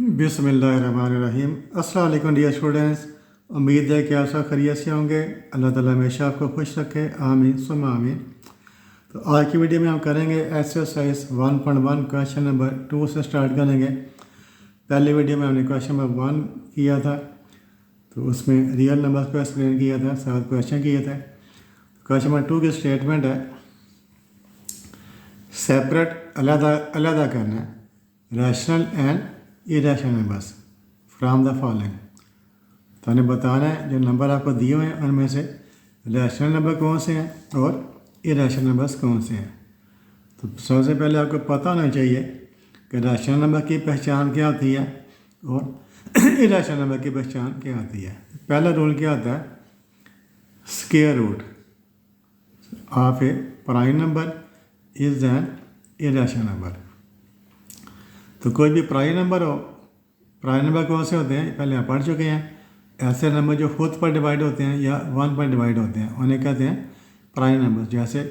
बिस्मिल्लाहिर्रहमानिर्रहीम। अस्सलाम वालेकुम डियर स्टूडेंट्स। उम्मीद है कि आप सब खैरियत से होंगे। अल्लाह ताला हमेशा आपको खुश रखे, आमीन सुम्मा आमीन। तो आज की वीडियो में हम करेंगे एक्सरसाइज 1.1 क्वेश्चन नंबर 2 से स्टार्ट करेंगे। पहले वीडियो में हमने क्वेश्चन नंबर 1 किया था, तो उसमें रियल नंबर को एक्सप्लेन किया था, 7 क्वेश्चन किए थे। क्वेश्चन नंबर 2 की स्टेटमेंट है सेपरेट अलग करना है rational and irrational numbers from the following. तो हमें बताना है जो नंबर आपको दिए हुए हैं उनमें से रैशनल नंबर कौन से हैं और इरेशनल नंबर्स कौन से हैं। तो सबसे पहले आपको पता होना चाहिए कि रैशनल नंबर की पहचान क्या होती है और इरेशनल नंबर की पहचान क्या होती है। पहला रूल क्या होता है, square root of a prime number is an irrational number. तो कोई भी प्राइम नंबर हो, प्राइम नंबर कौन से होते हैं पहले आप पढ़ चुके हैं। ऐसे नंबर जो खुद पर डिवाइड होते हैं या 1 पर डिवाइड होते हैं उन्हें कहते हैं प्राइम नंबर। जैसे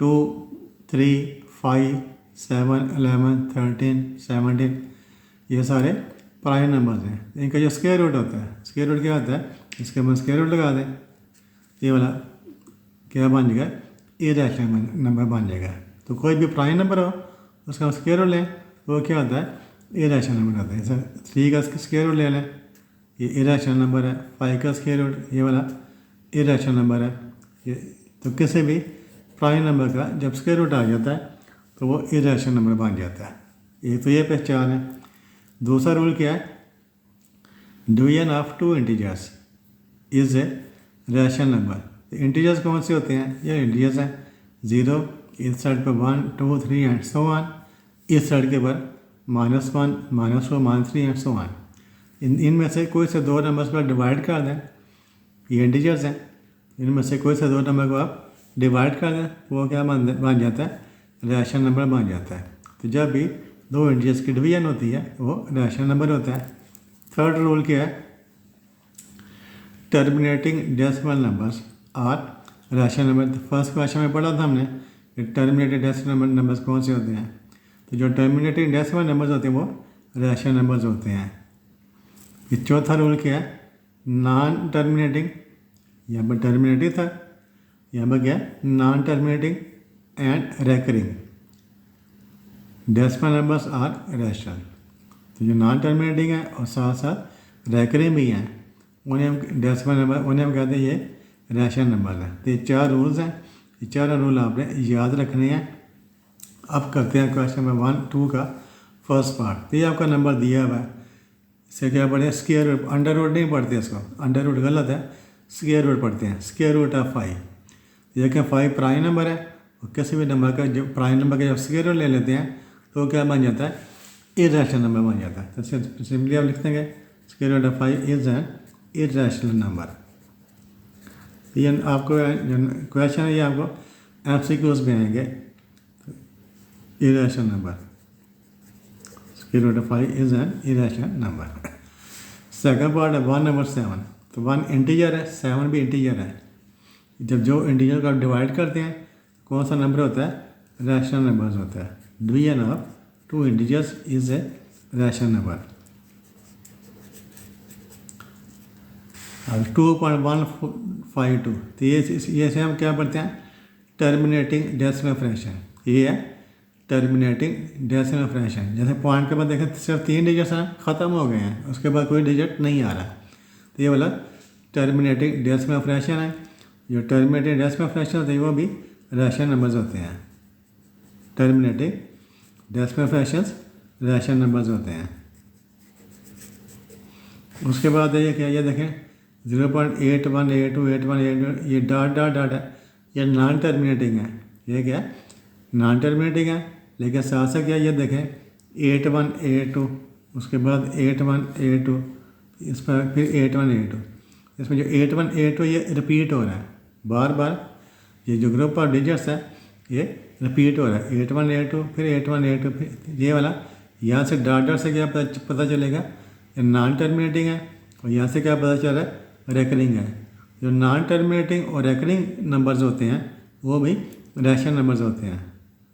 2, 3, 5, 7, 11, 13, 17 ये सारे प्राइम नंबर्स हैं। इनका जो स्क्वायर रूट होता है, स्क्वायर रूट क्या होता है, इसके बाद स्क्वायर रूट लगा दें, ये वाला क्या बन जाएगा, इरेशनल नंबर बन जाएगा। तो कोई भी प्राइम नंबर हो उसका हम स्क्वायर रूट लें, वो क्या होता है, इरेशनल नंबर होता है। जैसे 3 का स्क्वायर रूट ले लें, ये इरेशनल नंबर है। 5 का स्क्वायर रूट ये वाला इरेशनल नंबर है। ये तो किसी भी प्राइम नंबर का जब स्क्वायर रूट आ जाता है तो वो इरेशनल नंबर बन जाता है। एक तो ये पहचान है। दूसरा रूल क्या है, division of 2 integers is a rational number. Integers कौन से होते हैं, ये इंटीजर्स हैं 0, इस साइड पर 1, 2, 3 एंड सो ऑन, इस साइड के पर -1, -4, -3 एंड सो ऑन। इनमें से कोई से दो नंबर्स पर डिवाइड कर दें, ये इंटीजर्स हैं, इनमें से कोई से दो नंबर को आप डिवाइड कर दें, वो क्या बन जाता है, रैशनल नंबर बन जाता है। तो जब भी दो इंटीजर्स की डिवीजन होती है वो रैशनल नंबर होता है। थर्ड रूल क्या है, terminating decimal numbers are rational number. First question में पढ़ा था हमने कि टर्मिनेटिंग डेसिमल नंबर्स कौन से होते हैं। तो जो टर्मिनेटिंग डेसिमल नंबर्स होते हैं वो रैशनल नंबर्स होते हैं। फिर चौथा रूल क्या है, नॉन टर्मिनेटिंग, यहाँ पर टर्मिनेटिंग था, यहाँ पर क्या है, non terminating and recurring decimal numbers are rational. तो जो नॉन टर्मिनेटिंग है और साथ साथ रेकरिंग भी हैं उन्हें हम डेसिमल नंबर, उन्हें हम कहते हैं ये रैशनल नंबर है। तो ये 4 रूल्स हैं, ये 4 रूल आपने याद रखने हैं। अब करते हैं क्वेश्चन नंबर 1, 2 का फर्स्ट पार्ट। तो ये आपका नंबर दिया हुआ है, इससे क्या पढ़े, स्क्वायर रूट, अंडर रूट नहीं पढ़ते इसको, अंडर रूट गलत है, स्क्वायर रूट पढ़ते हैं। स्क्वायर रूट ऑफ 5, देखें 5 प्राइम नंबर है और किसी भी नंबर का जब प्राइम नंबर का जब स्क्वायर रूट ले लेते हैं तो क्या बन जाता है, इरेशनल नंबर बन जाता है। तो सिंपली आप लिख देंगे square root of 5 is an irrational number. ये आपको क्वेश्चन है, ये आपको MCQs में आएंगे। Irrational number, square root of 5 is an irrational number. Second part है 1 नंबर 7। तो 1 इंटीजर है, 7 भी इंटीजर है। जब जो इंटीजर को आप डिवाइड करते हैं कौन सा नंबर होता है, रैशनल नंबर होता है। Division of 2 integers is a rational number. अब 2.152, तो ये से हम क्या पढ़ते हैं, टर्मिनेटिंग डेसिमल फ्रैक्शन। ये है टर्मिनेटिंग डेसिमल फ्रैक्शन। जैसे पॉइंट के बाद देखें सिर्फ 3 डिजिट्स हैं, ख़त्म हो गए हैं, उसके बाद कोई डिजिट नहीं आ रहा। तो ये वाला टर्मिनेटिंग डेसिमल फ्रैक्शन है। जो टर्मिनेटिंग डेसिमल फ्रैक्शन होते हैं वो भी रैशनल नंबर्स होते हैं। Terminating decimal fractions rational numbers होते हैं। उसके बाद ये क्या, ये देखें 0.81, 82, 81, 82, ये डॉट डॉट डॉट है, ये नॉन टर्मिनेटिंग है। ये क्या है, नॉन टर्मिनेटिंग है, लेकिन साथ साथ क्या, ये देखें 81, 82, उसके बाद 81, 82, इस पर फिर 81, 82। इसमें जो 81, 82 ये रिपीट हो रहा है बार बार। ये जो ग्रुप ऑफ डिजिट्स है ये रिपीट हो रहा है, 81, 82, फिर 81, 82, फिर ये वाला। यहाँ से डॉट डॉट से क्या पता चलेगा, ये नॉन टर्मिनेटिंग है, और यहाँ से क्या पता चल रहा है, रेकरिंग है। जो नॉन टर्मिनेटिंग और रेकरिंग नंबर्स होते हैं वो भी रैशनल नंबर्स होते हैं।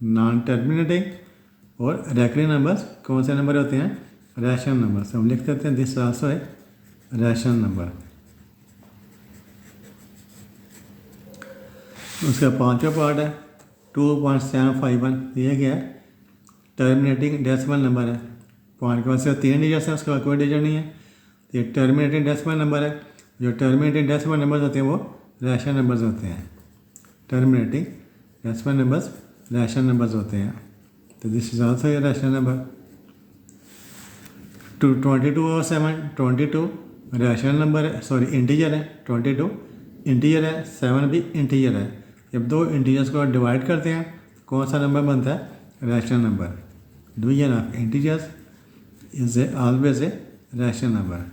नॉन टर्मिनेटिंग और रेकरिंग नंबर्स कौन से नंबर होते हैं, रैशनल नंबर। हम लिख देते हैं this also a rational number. उसका पाँचवा पार्ट है 2.751। ये क्या है? टर्मिनेटिंग डेसिमल नंबर है। पॉइंट के बाद से 3 डिजिट है, उसके बाद कोई डिजिट नहीं है। तो ये टर्मिनेटिंग डेसिमल नंबर है। जो टर्मिनेटिंग डेसिमल नंबर्स होते हैं वो रैशनल नंबर्स होते हैं। Terminating decimal numbers rational numbers होते हैं। तो this is also a rational number. 22 rational number है, सॉरी इंटीजर है। 22 इंटीजर है, 7 भी इंटीजर है। जब दो इंटीजर्स को डिवाइड करते हैं तो कौन सा नंबर बनता है? Rational number. Division of integers is always a rational number.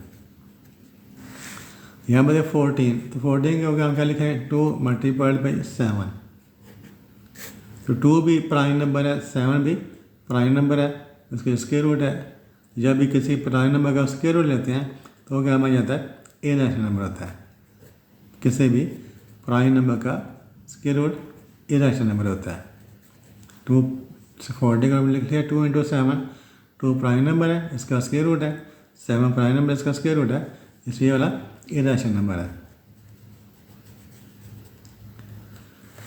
यहाँ पर 14, तो 14 के हम क्या लिखें? 2 मल्टीप्लाइड बाई 7। तो 2 भी प्राइम नंबर है, 7 भी प्राइम नंबर है, उसके स्क्वायर रूट है। जब भी किसी प्राइम नंबर का स्क्वायर रूट लेते हैं तो क्या माना जाता है? ए रैशनल नंबर होता है। किसी भी प्राइम नंबर का square root a rational number होता है। 240 का लिख लिया 2 × 7। 2 प्राइम नंबर है, इसका स्क्वायर रूट है। 7 प्राइम नंबर, इसका स्क्वायर रूट है, इसलिए वाला ए रैशनल नंबर है।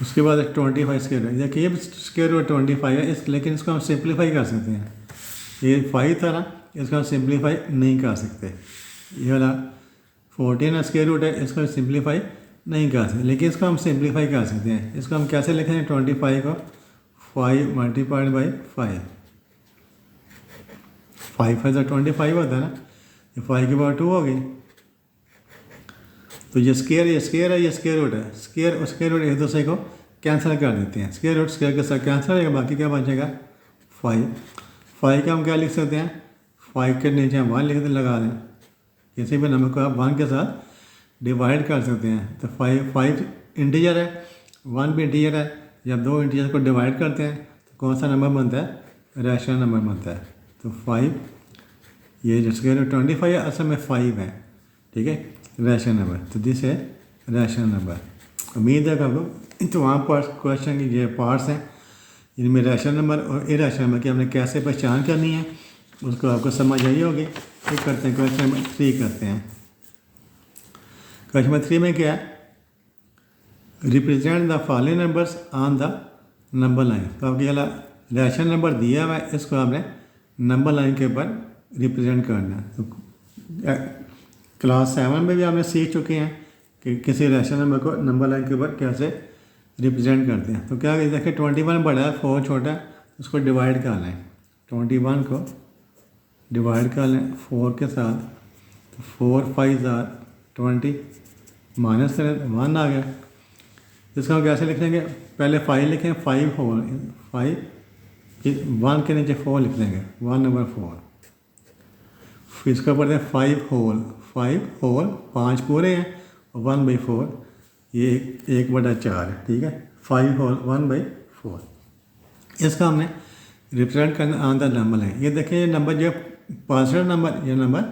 उसके बाद 25 स्क्वायर रूट। देखिए ये स्क्वायर रूट 25 है, लेकिन इसको हम सिंप्लीफाई कर सकते हैं। ये 5 था ना, इसको हम सिंप्लीफाई नहीं कर सकते। ये वाला 14 स्क्वायर रूट है, इसको सिंप्लीफाई नहीं कर सकते, लेकिन इसको हम सिंप्लीफाई कर सकते हैं। इसको हम कैसे लिखेंगे? 25 को 5 मल्टीप्लाइड बाई 5। 5 5 25 होता है ना, ये 5 के बाद 2 हो गई। तो ये स्क्वायर है, ये स्क्वायर रूट है। स्क्वायर और स्क्वायर रूट एक दूसरे को कैंसिल कर देते हैं। स्क्वायर रूट स्क्वायर के साथ कैंसिल होगा, बाकी क्या बचेगा? 5। 5 का हम क्या लिख सकते हैं? 5 के नीचे हम 1 लिख लगा दें। किसी भी नंबर को आप 1 के साथ डिवाइड कर सकते हैं। तो 5 इंटीजर है, 1 भी इंटीजर है। जब दो इंटीजर को डिवाइड करते हैं तो कौन सा नंबर बनता है? रैशनल नंबर बनता है। तो 5, ये जो स्क्वायर रूट 25 है असल में 5 है, ठीक है, रैशनल नंबर। तो दिस है रैशनल नंबर। उम्मीद है कि आपको तमाम क्वेश्चन की जो पार्ट्स हैं इनमें रैशनल नंबर और इरेशनल नंबर की हमने कैसे पहचान करनी है उसको आपको समझ आई होगी। फिर करते हैं क्वेश्चन नंबर 3 करते हैं। क्वेश्चन नंबर 3 में क्या है? Represent the following numbers on the number line. तो आपके वाला रैशनल नंबर दिया हुआ है, इसको आपने नंबर लाइन के ऊपर रिप्रेजेंट करना है। तो क्लास 7 में भी आपने सीख चुके हैं कि किसी रैशनल नंबर को नंबर लाइन के ऊपर कैसे रिप्रेजेंट करते हैं। तो क्या देखिए 21 बड़ा है, 4 छोटा है, उसको डिवाइड कर लें। 21 को डिवाइड कर लें 4 के साथ। तो 4 5 20 माइनस करें 1 आ गया। इसका हम कैसे लिख लेंगे? पहले 5 लिखें, 5 होल 5, 1 के नीचे 4 लिख लेंगे, 1 नंबर 4। फिर इसका पढ़ते हैं 5 होल 5 पूरे हैं और 1/4 ये 1/4 है, ठीक है। 5 होल 1/4 इसका हमने रिप्रेजेंट करना ऑन द नंबर है। ये देखिए ये नंबर जो पॉजिटिव नंबर, ये नंबर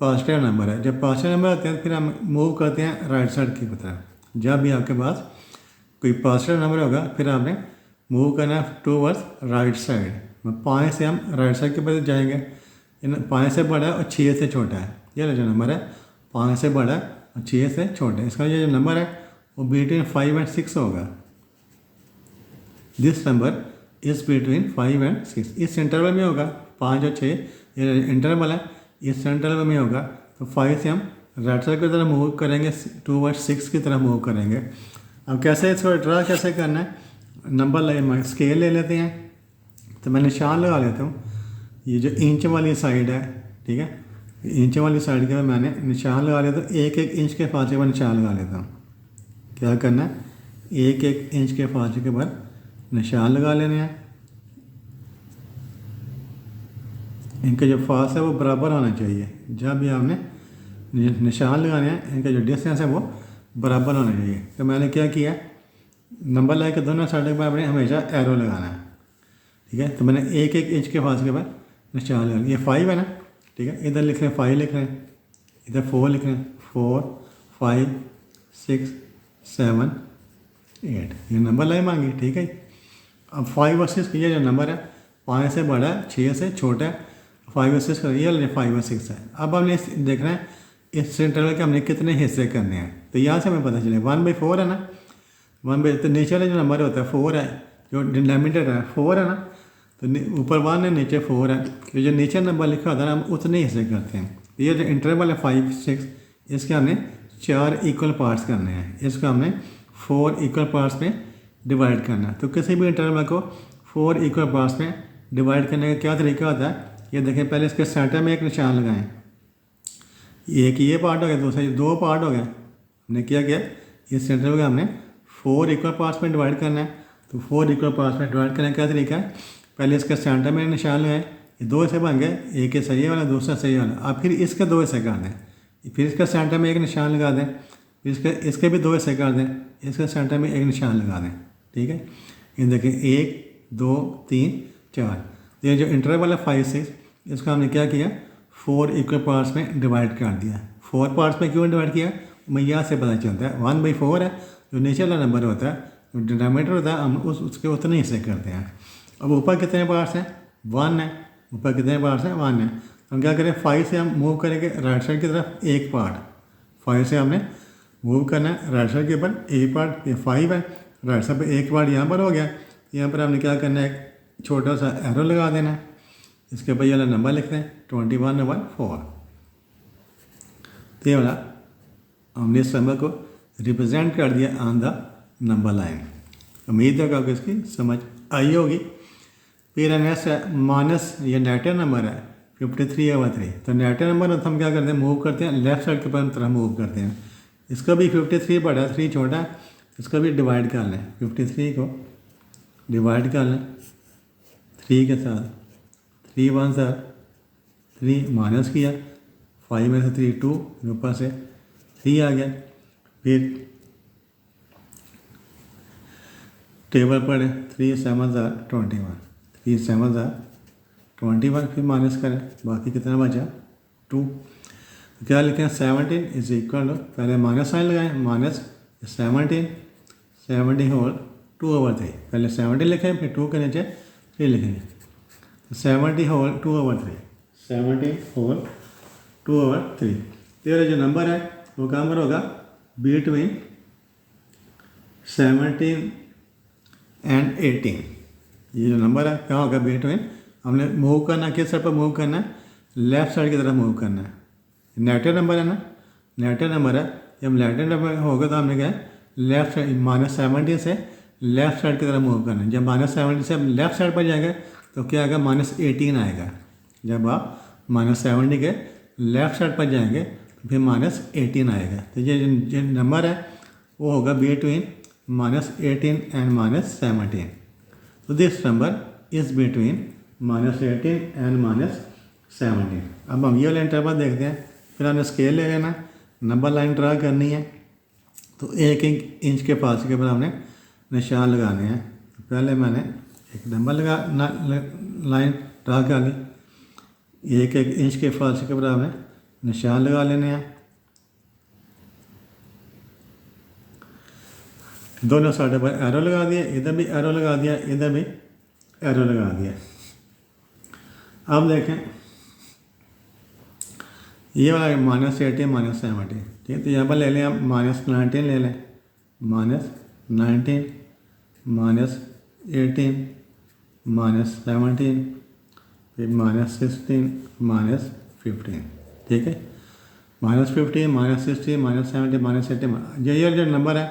पॉजिटिव नंबर है। जब पॉजिटिव नंबर आते हैं फिर हम मूव करते हैं राइट साइड की तरफ। जब भी आपके पास कोई पॉजिटिव नंबर होगा फिर आपने मूव करना टूवर्ड्स राइट साइड। 5 से हम राइट साइड के पास जाएंगे। 5 से बड़ा है और 6 से छोटा है। ये जो नंबर है 5 से बड़ा है और 6 से छोटा है। इसका ये जो नंबर है वो बिटवीन 5 और 6 होगा। दिस नंबर इज बिटवीन 5 और 6। इस इंटरवल में होगा 5 और 6, ये इंटरवल है, इस इंटरवल में होगा। तो 5 से हम राइट साइड की तरफ मूव करेंगे, टूवर्ड्स 6 की तरफ मूव करेंगे। अब कैसे इसको ड्रा कैसे करना है? नंबर लाइन स्केल ले लेते हैं। तो मैं निशान लगा लेता हूँ। ये जो इंच वाली साइड है, ठीक है, इंच वाली साइड के मैंने निशान लगा लेता हूँ। 1-1 इंच के फासले पर निशान लगा लेता हूँ। क्या करना है? 1-1 इंच के फासले के बाद निशान लगा लेने हैं। इनके जो फासला है वो बराबर होना चाहिए। जब भी आपने निशान लगाने हैं इनका जो डिस्टेंस है वो बराबर होना चाहिए। तो मैंने क्या किया, नंबर लाइन के दोनों साइड पर आपने हमेशा एरो लगाना है, ठीक है। तो मैंने 1-1 इंच के फासले पर निशान लगा। ये 5 है ना, ठीक है, इधर लिख रहे हैं 5 लिख रहे हैं, इधर 4 लिख रहे हैं, 4 5 6 7 8 ये नंबर लाइन मांगी, ठीक है। अब 5 और 6 ये जो नंबर है 5 से बड़ा है, 6 से छोटा है 5 और 6 ये 5 और 6 है। अब हमने देखना है इस इंटरवल के हमने कितने हिस्से करने हैं। तो यहाँ से हमें पता चले 1/4 है ना, 1 तो नीचे वाला जो नंबर होता है 4 है, जो डिनोमिनेटर है 4 है ना, तो ऊपर 1 है नीचे 4 है, तो जो नीचे नंबर लिखा होता है हम उतने हिस्से करते हैं। तो ये जो इंटरवल है 5 6 इसके हमने 4 इक्वल पार्ट्स करने हैं, इसको हमने 4 इक्वल पार्ट्स में डिवाइड करना है। तो किसी भी इंटरवल को 4 इक्वल पार्ट्स में डिवाइड करने का क्या तरीका होता है, ये देखें, पहले इसके सेंटर में एक निशान लगाएं, एक ये पार्ट हो गया, दूसरा ये 2 पार्ट हो गए। हमने क्या किया, इस सेंटर में हमने 4 इक्वल पार्ट्स में डिवाइड करना है। तो 4 इक्वल पार्ट्स में डिवाइड करने का क्या तरीका है, पहले इसके सेंटर में निशान लगाएं, ये 2 हिस्से बन गए, एक ये सही वाला दूसरा सही वाला। अब फिर इसके 2 हिस्से कर दें, फिर इसके सेंटर में एक निशान लगा दें, फिर इसके भी 2 हिस्से कर दें, इसके सेंटर में एक निशान लगा दें। ठीक है, ये देखें 1 2 3 4। ये जो इंटरवल है 5 6 इसको हमने क्या किया, 4 इक्वल पार्ट्स में डिवाइड कर दिया। 4 पार्ट्स में क्यों डिवाइड किया, मैं यहाँ से पता चलता है 1/4 है, जो नीचे वाला नंबर होता है, जो डिनोमिनेटर होता है, हम उसके उतने हिस्से करते हैं। अब ऊपर कितने पार्ट्स हैं, 1 है, ऊपर कितने पार्ट्स हैं, 1 है। हम क्या करें, 5 से हम मूव करेंगे राइट साइड की तरफ एक पार्ट, 5 से हमने मूव करना है राइट साइड के ऊपर एक पार्ट, ये 5 है, राइट साइड पे एक पार्ट यहाँ पर हो गया। यहाँ पर हमने क्या करना है, एक छोटा सा एरो लगा देना है, इसके ऊपर ये वाला नंबर लिखते हैं 21/4। तो ये वाला हमने इस नंबर को रिप्रेजेंट कर दिया ऑन द नंबर लाइन। उम्मीद है कि आपको इसकी समझ आई होगी। फिर नेक्स्ट है माइनस, ये नेगेटिव नंबर है 53/3। तो नेगेटिव नंबर हम क्या करते हैं, मूव करते हैं लेफ्ट साइड के ऊपर तरफ मूव करते हैं। इसका भी 53 बड़ा है, 3 छोटा है, इसका भी डिवाइड कर लें, 53 को डिवाइड कर लें 3 के साथ, 3 1 3 माइनस किया, 5 में से 3 2, ऊपर से 3 आ गया। फिर टेबल पढ़े 3 7 21, 3 7 21, फिर माइनस करें, बाकी कितना बचा 2। तो क्या लिखें, 17 इज इक्वल टू, पहले माइनस साइन लगाएं, माइनस 17 होल 2/3। पहले 17 लिखें, फिर 2 के नीचे 3 लिखेंगे, 70 होल 2/3, 70 होल 2/3। तेरा जो नंबर है वो क्या नंबर होगा, बिटवीन 17 एंड 18। ये जो नंबर है क्या होगा, बिटवीन, हमने मूव करना किस साइड पर मूव करना है, लेफ्ट साइड की तरफ मूव करना है। नेगेटिव नंबर है ना, नेगेटिव नंबर है, जब नेगेटिव नंबर होगा तो हमने क्या लेफ्ट साइड -17 से लेफ्ट साइड की तरफ मूव करना है। जब -17 से हम लेफ्ट साइड पर जाएंगे तो क्या आएगा, -18 आएगा। जब आप -70 के लेफ्ट साइड पर जाएंगे तो फिर -18 आएगा। तो ये जो नंबर है वो होगा बिटवीन -18 एंड -17। तो this number is between -18 and -17। अब हम ये वाला इंटरवल देखते हैं, फिर हमने स्केल ले लेना, नंबर लाइन ड्रा करनी है। तो 1 इंच के फासले के ऊपर हमने निशान लगाने हैं। तो पहले मैंने एक नंबर लाइन ड्रा कर ली, 1 इंच के फासले के ऊपर हमें निशान लगा लेने हैं। दोनों साइड पर एरो लगा दिया, इधर भी एरो लगा दिया, इधर भी एरो लगा दिया। अब देखें ये वाला -18 -17, ठीक है। तो यहाँ पर ले लें हम -19 ले लें, -19 -18 -17, फिर -16 -15, ठीक है। -15 -16 -17 -18, ये जो नंबर है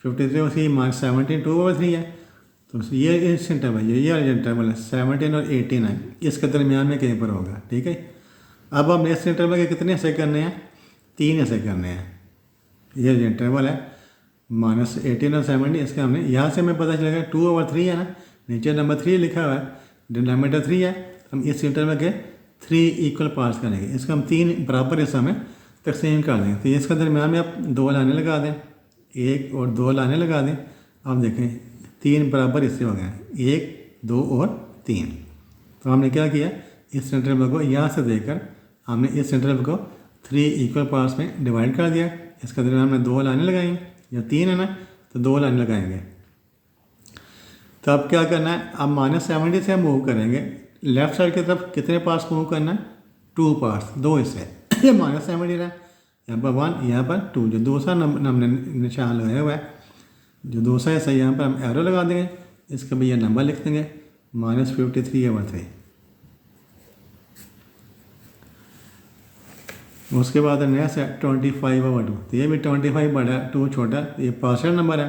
53 उसी -17 2/3 है। तो ये इस इंटरवल, ये इंटरवल है 17 और 18 है, इसके दरमियान में कहीं पर होगा, ठीक है। अब हम इस इंटरवल के कितने हिस्से करने हैं, 3 हिस्से करने हैं। ये जो इंटरवल है -18 और 17, इसके हमने यहाँ से हमें पता चलेगा 2/3 है ना, नीचे नंबर 3 लिखा हुआ है, डिनोमिनेटर 3 है। हम इस इंटरवल के 3 इक्वल पार्ट्स करेंगे, इसका हम 3 बराबर हिस्सों में तकसीम कर देंगे। तो इसके दरमियान में आप 2 लाने लगा दें, 1 और 2 लाने लगा दें। आप देखें 3 बराबर हिस्से हो गए, 1 2 और 3। तो हमने क्या किया, इस इंटरवल को यहाँ से देकर हमने इस इंटरवल को 3 इक्वल पार्ट्स में डिवाइड कर दिया। इसके दरमियान में 2 लाने लगाएंगे, या 3 है ना, तो 2 लाने लगाएंगे। तो अब क्या करना है, अब -70 से हम मूव करेंगे लेफ़्ट साइड की तरफ कितने पार्ट्स मूव करना है, 2 पार्ट्स, 2 हिस्से। ये माइनस साइन बन रहा है, यहाँ पर 1, यहाँ पर 2। जो दूसरा नंबर हमने निशान लगाया हुआ है, जो दूसरा हिस्सा यहाँ पर हम एरो लगा देंगे, इसका भी यह नंबर लिख देंगे -53/3। उसके बाद नेक्स्ट है 25/2। तो ये भी 25 बड़ा है, 2 छोटा, ये पार्शियल नंबर है।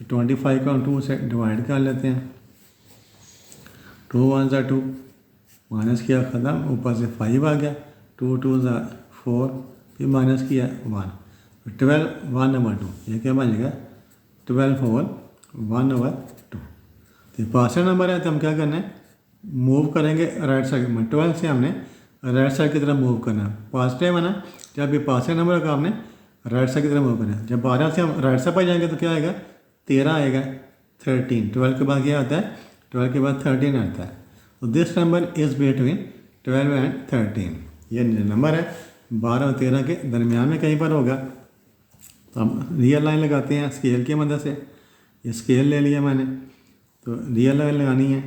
25 को हम 2 से डिवाइड कर लेते हैं। 2 1 ज़ा 2, माइनस किया ख़त्म, ऊपर से 5 आ गया। 2 2 ज़ा 4, फिर माइनस किया 1, 12 1/2। ये क्या बनेगा, 12/1/2। तो पार्शियल नंबर है, तो हम क्या करना है, मूव करेंगे राइट साइड में। 12 से हमने राइट साइड की तरफ मूव करना है। पॉजिटिव है ना, जब ये पार्शियल नंबर का आपने राइट साइड की तरफ मूव करना है। जब 12 से हम राइट साइड पर जाएंगे तो क्या आएगा, 13 आएगा। 13, 12 के बाद क्या आता है, 12 के बाद 13 आता है। तो this number is between 12 and 13। ये नंबर है 12 और 13 के दरमियान में कहीं पर होगा। तो हम रियल लाइन लगाते हैं स्केल की मदद से। ये स्केल ले लिया मैंने, तो रियल लाइन लगानी है।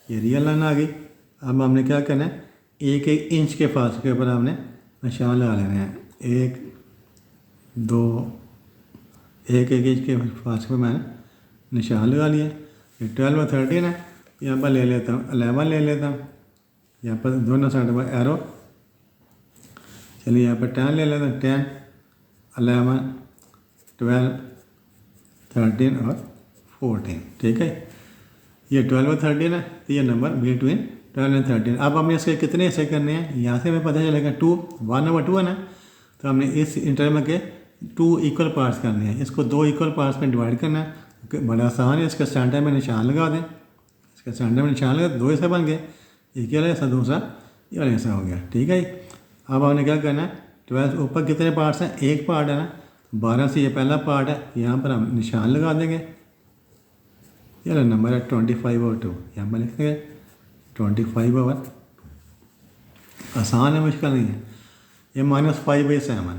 ये रियल लाइन आ गई। अब हमने क्या करना है, 1-1 इंच के फासले के ऊपर हमने निशान लगा लेने हैं। 1 2, 1-1 इंच के फासले पर मैंने निशान लगा लिया। ये 12 और 13 है। यहाँ पर ले लेता हूँ 11 ले लेता हूँ। यहाँ पर दोनों साइड पर एरो। चलिए यहाँ पर 10 ले लेता हूँ। 10 11 12 13 और 14। ठीक है, ये 12 और 13 है, तो ये नंबर बिटवीन 12 एंड 13। अब हमने इसके कितने हिस्से करने हैं, यहाँ से हमें पता चलेगा 2 1/2 है ना। तो हमने इस इंटरवल के 2 इक्वल पार्ट्स करने हैं। इसको 2 इक्वल पार्ट्स में डिवाइड करना है। बड़ा आसान है, इसका सेंटर में निशान लगा दें। इसका सेंटर में निशान लगा, 2 हिस्से बन गए। एक वाला हिस्सा, दूसरा ये वाला हिस्सा हो गया। ठीक है, अब हमने क्या करना है, 12 ऊपर कितने पार्ट्स हैं, एक पार्ट है ना। 12 से ये पहला पार्ट है, यहाँ पर हम निशान लगा देंगे। ये वाला नंबर है 25/2। यहाँ पर लिख देंगे 25/2। आसान है, मुश्किल नहीं है। ये -5/7।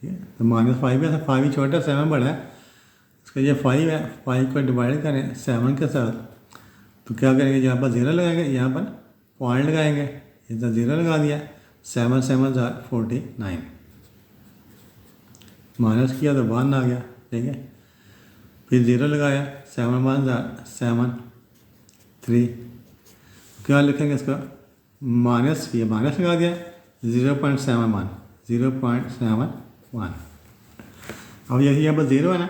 ठीक है, तो -5 5 ही छोटा, 7 बड़ा है। इसका ये 5 है, 5 को डिवाइड करें 7 के साथ, तो क्या करेंगे, यहाँ पर 0 लगाएंगे, यहाँ पर पॉइंट लगाएंगे। इधर 0 लगा दिया। 7 7 49, माइनस किया तो 1 आ गया। ठीक है, फिर 0 लगाया। 7 1 7 3, क्या लिखेंगे इसका, माइनस, ये माइनस लगा दिया। 0.71 0.71। अब यही यहाँ पर 0 है ना,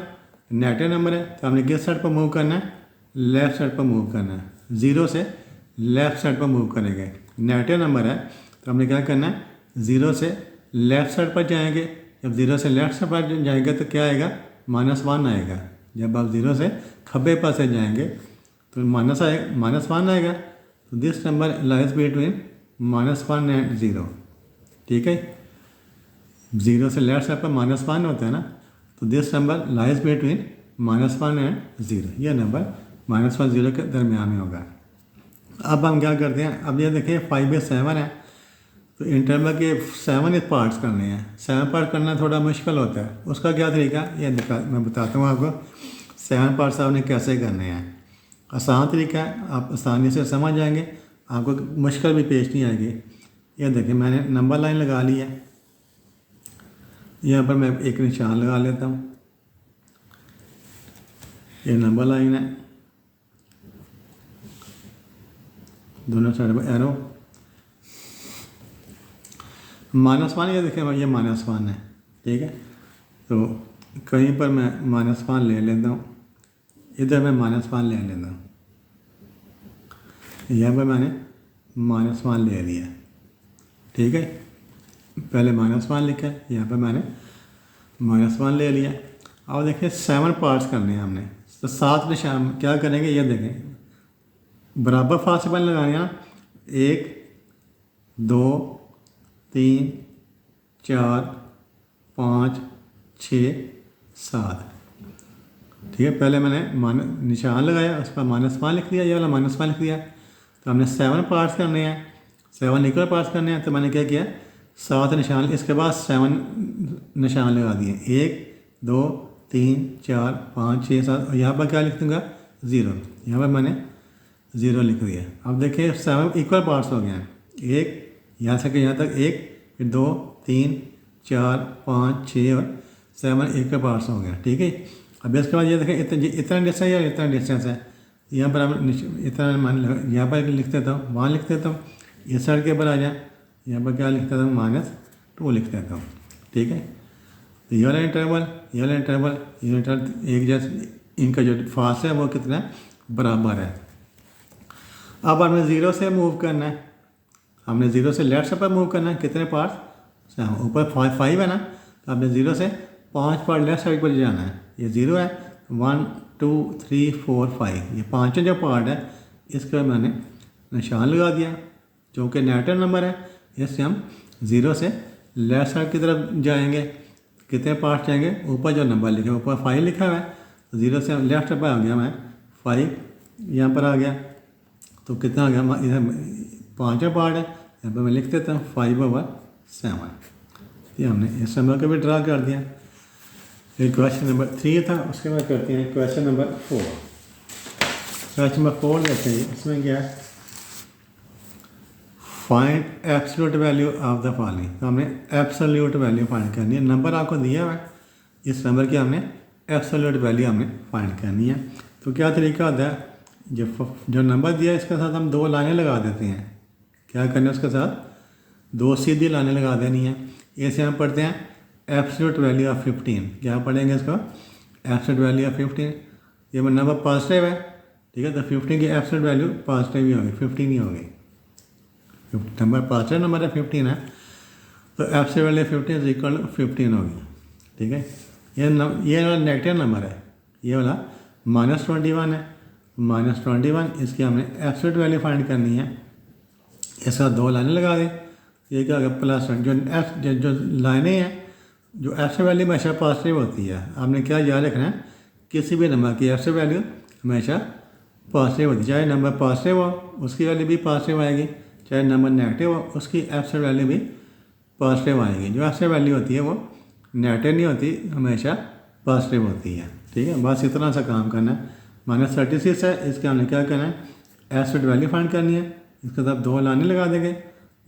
नेगेटिव नंबर है, तो हमने किस साइड पर मूव करना है, लेफ़्ट साइड पर मूव करना है। 0 से लेफ़्ट साइड पर मूव करेंगे। नेगेटिव नंबर है, तो हमने क्या करना है, 0 से लेफ़्ट साइड पर जाएंगे। जब 0 से लेफ़्ट साइड पर जाएंगे तो क्या आएगा, -1 आएगा। जब आप 0 से खब्बे पास से जाएंगे तो -1 आएगा। तो this number lies between -1 and 0। ठीक है, 0 से लेफ्ट साइड पर -1 होता है ना, तो this number lies between -1 and 0। यह नंबर -1 0 के दरमियान में होगा। अब हम क्या करते हैं, अब ये देखिए 5/7 है, तो इंटरवल के 7 पार्ट्स करने हैं। 7 पार्ट करना थोड़ा मुश्किल होता है। उसका क्या तरीका, ये मैं बताता हूँ आपको। 7 पार्ट्स आपने कैसे करने हैं। आसान तरीका है, आप आसानी से समझ जाएंगे, आपको मुश्किल भी पेश नहीं आएगी। ये देखिए, मैंने नंबर लाइन लगा ली है। यहाँ पर मैं एक निशान लगा लेता हूँ। ये नंबर लाइन है, दोनों साइड पर एरो। -1, ये देखिए, ये -1 है। ठीक है, तो कहीं पर मैं -1 ले लेता हूँ, इधर मैं -1 ले लेता हूँ। यहाँ पर मैंने -1 ले लिया। ठीक है, पहले -1 लिखा है, यहाँ पर मैंने -1 ले लिया। अब देखिए 7 पार्ट्स करने हैं हमने, तो 7 निशान क्या करेंगे, ये देखें, बराबर फासले पर लगाने हैं। 1 2 3 4 5 6 7। ठीक है, पहले मैंने निशान लगाया, उस पर -1 लिख दिया, ये वाला -1 लिख दिया। तो हमने 7 पार्ट्स करने हैं, 7 इक्वल पार्ट्स करने हैं। तो मैंने क्या किया, 7 निशान, इसके बाद 7 निशान लगा दिए। 1 2 3 4 5 6 7, और यहाँ पर क्या लिख दूँगा, 0। यहाँ पर मैंने ज़ीरो लिख दिया। अब देखिए 7 इक्वल पार्ट्स हो गए हैं, एक यहाँ से यहाँ तक एक, फिर 2 3 4 5 6 और 7 इक्वल पार्ट्स हो गए। ठीक है, अब इसके बाद ये देखें इतना डिस्टेंस है या इतना डिस्टेंस है, यहाँ पर हम इतना मान लो, यहाँ पर लिख देता हूँ, वहाँ लिख देता हूँ, इस साइड के ऊपर आ जाए, यहाँ पर क्या लिख देता हूँ -2 लिख देता हूँ। ठीक है, तो ये वाला इंटरवल एक जैसे इनका जो फास्ट है वो कितना बराबर है। अब हमें ज़ीरो से मूव करना है, हमने ज़ीरो से लेफ्ट साइड पर मूव करना है। कितने पार्ट्स, ऊपर 5 है ना, तो आपने ज़ीरो से 5 पार्ट लेफ्ट साइड पर जाना है। ये ज़ीरो है, 1 2 3 4 5, ये पाँचों जो पार्ट है इसका मैंने निशान लगा दिया, जो कि नेगेटिव नंबर है। इससे हम ज़ीरो से लेफ्ट साइड की तरफ जाएंगे। कितने पार्ट जाएंगे, ऊपर जो नंबर लिखे ऊपर 5 लिखा हुआ है, तो ज़ीरो से लेफ्ट पर आ गया मैं 5, यहाँ पर आ गया, तो कितना आ गया, इधर पाँचों पार्ट है, यहाँ पर मैं लिख देता हूँ 5/7। ये हमने इस नंबर को भी ड्रा कर दिया। ये क्वेश्चन नंबर 3 था, उसके बाद करते हैं क्वेश्चन नंबर 4। क्वेश्चन नंबर 4 देखते हैं, इसमें क्या है, find absolute value of the following. तो हमने एब्सोल्यूट वैल्यू फाइंड करनी है। नंबर आपको दिया हुआ है, इस नंबर की हमने एब्सोल्यूट वैल्यू हमने फाइंड करनी है। तो क्या तरीका होता है, जो नंबर दिया है इसके साथ हम 2 लाइनें लगा देते हैं। क्या करना है, उसके साथ 2 सीधी लाइनें लगा देनी है। ऐसे हम पढ़ते हैं एब्सोल्यूट वैल्यू ऑफ 15। क्या पढ़ेंगे इसको, एब्सोल्यूट वैल्यू ऑफ 15। ये नंबर पॉजिटिव है, ठीक है, तो 15 की एब्सोल्यूट वैल्यू पॉजिटिव ही होगी, 15 ही होगी। नंबर पॉजिटिव नंबर है, 15 है, तो एब्सोल्यूट वैल्यू 15 इज इक्वल 15 होगी। ठीक है, ये वाला नेगेटिव नंबर है, ये वाला -21 है, -21, इसकी हमने एब्सोल्यूट वैल्यू फाइंड करनी है। इसका 2 लाइनें लगा दें, ये क्या होगा +1। जो लाइनें हैं, जो एब्सोल्यूट वैल्यू हमेशा पॉजिटिव होती है। आपने क्या याद रखना है, किसी भी नंबर की एब्सोल्यूट वैल्यू हमेशा पॉजिटिव होती है। चाहे नंबर पॉजिटिव हो उसकी वैल्यू भी पॉजिटिव आएगी, चाहे नंबर नेगेटिव हो उसकी एब्सोल्यूट वैल्यू भी पॉजिटिव आएगी। जो एब्सोल्यूट वैल्यू होती है वो नेगेटिव नहीं होती, हमेशा पॉजिटिव होती है। ठीक है, बस इतना सा काम करना है। -36 है, इसके हमने क्या करना है, एब्सोल्यूट वैल्यू फाइंड करनी है। इसके साथ 2 लाइनें लगा देंगे।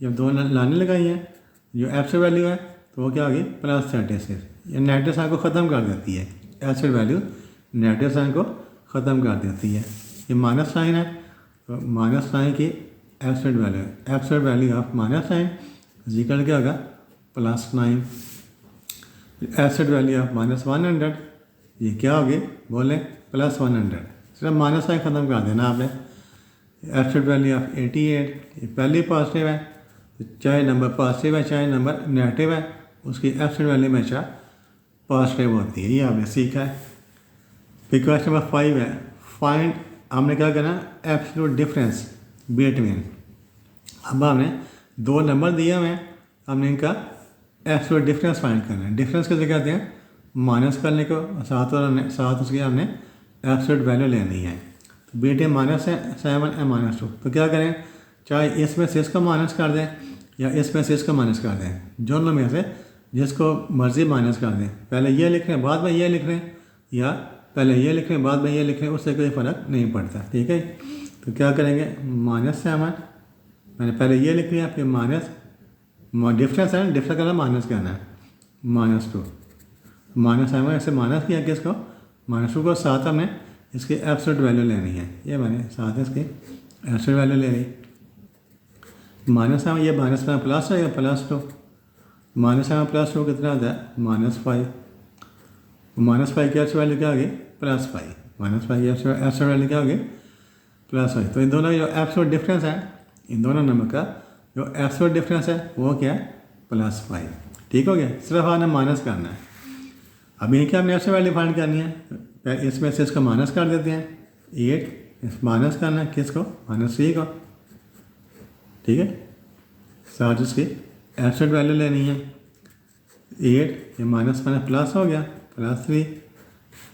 जब 2 लाइनें लगाई हैं, जो एब्सोल्यूट वैल्यू है तो वो क्या होगी +36। ये नेगेटिव साइन को ख़त्म कर देती है, एब्सोल्यूट वैल्यू नेगेटिव साइन को ख़त्म कर देती है। ये माइनस साइन है, तो माइनस साइन की absolute value of minus sign equal क्या होगा +9। एब्सोल्यूट वैल्यू ऑफ -100, ये क्या होगी बोले +100। सिर्फ माइनस साइन ख़त्म कर देना आपने। एब्सोल्यूट वैल्यू ऑफ 88, ये पहली पॉजिटिव है, तो चाहे नंबर पॉजिटिव है चाहे नंबर नेगेटिव है उसकी एब्सोल्यूट वैल्यू हमेशा पॉजिटिव होती है। ये आपने सीखा है। फिर क्वेश्चन नंबर 5 है, फाइंड, हमने क्या करना है, एब्सोल्यूट डिफरेंस बिटवीन। अब हमने 2 नंबर दिए हुए हैं, हमने इनका एब्सोल्यूट डिफरेंस फाइंड करना है। डिफरेंस कैसे कहते हैं, माइनस करने को, साथ उसकी हमने एब्सोल्यूट वैल्यू लेनी है। तो बिटवीन -7 और -2, तो क्या करें, चाहे इसमें से इसको माइनस कर दें या इसमें से इसको माइनस कर दें, दोनों में से जिसको मर्ज़ी माइनस कर दें। पहले ये लिख रहे हैं बाद में ये लिख रहे हैं, या पहले ये लिख रहे हैं बाद में ये लिख रहे हैं, उससे कोई फ़र्क नहीं पड़ता। ठीक है, तो क्या करेंगे, -7, मैंने पहले ये लिख लिया, फिर माइनस, डिफरेंस है, डिफरेंस करना माइनस करना है, -2, -7 ऐसे माइनस किया कि इसको -2 को साथ हमने इसकी एब्सोल्यूट वैल्यू लेनी है। ये मैंने साथ इसकी एब्सोल्यूट वैल्यू ले ली। -7, ये माइनस में प्लस है या +2, -7 +2 कितना होता है -5। -5 की एब्सोल्यूट वैल्यू क्या होगी +5, -5 की एब्सोल्यूट वैल्यू क्या होगी +5। तो इन दोनों जो एब्सोल्यूट डिफरेंस है, इन दोनों नंबर का जो एब्सोल्यूट डिफरेंस है वो क्या है +5। ठीक हो गया, सिर्फ आपने माइनस करना है। अब ये क्या हमने एब्सोल्यूट वैल्यू फाइंड करनी है, इसमें से इसको माइनस कर देते हैं, 8 माइनस करना है किसको, -3 को। ठीक है, साथ उसकी एब्सोल्यूट वैल्यू लेनी है। 8 ये माइनस प्लस हो गया, +3,